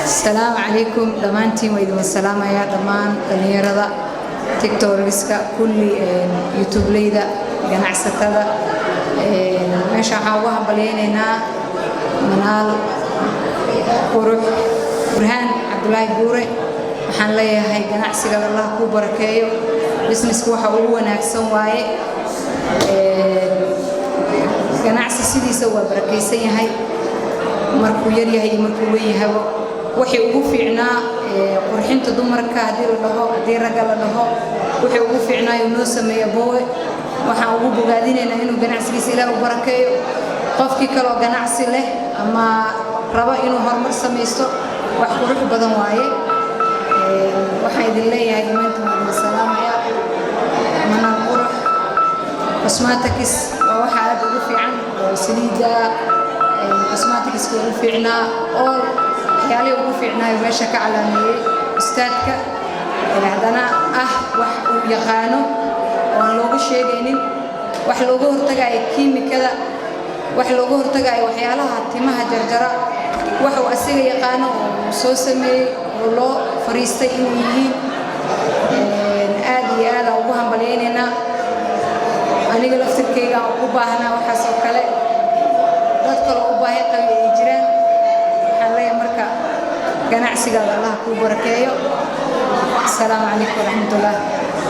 السلام عليكم دمانتي ويدوم السلام يا دمان دنيرة تيك توك ريسكا كل يوتيوب ليدا جناح ستة مش عاوها بلينا منال قروح برهان عبد الله جوري waxaan leeyahay ganacsiga Allah ku barakeeyo business waxa uu wanaagsan waaye ganacsi sidiisa waa barakeysan yahay markuu yar yahay markuu weyn yahay wixii ugu fiicnaa qurxinta dumarka hadii la dhaho hadii rag la dhaho wixii ugu fiicnaa inuu sameeyo boowe waxaan ugu bogaadinaynaa inuu ganacsigiisa Ilaahay u barakeeyo qofkii kale oo ganacsi leh ama raba inuu horumar sameeyo wax qurux badan waaye waxay idin leeyahay dhammaantiin salaamaya mana qurux cosmetics waxa aad ugu fiican saliida cosmetics ugu fiicnaa oo waxyaalaha ugu fiicnaa meesha ka calaamiyay ustaadka hadana wax uu yaqaano oo loogu sheegaynin wax loogu hortagayo kiimikada wax loogu hortagayo waxyaalaha timaha jarjara wax uu asiga yaqaano oo soo sameeyay oo loo fariistay inuu yihiin aad iyo aad ugu hambalyeynayna aniga laftirkeyga ugu baahnaa waxaas oo kale dad kale u baahay qabay ay jiraan waxaan leeyahay marka ganacsiga Allah ku barakeeyo. Assalaamu alaykum wa rahmatullah.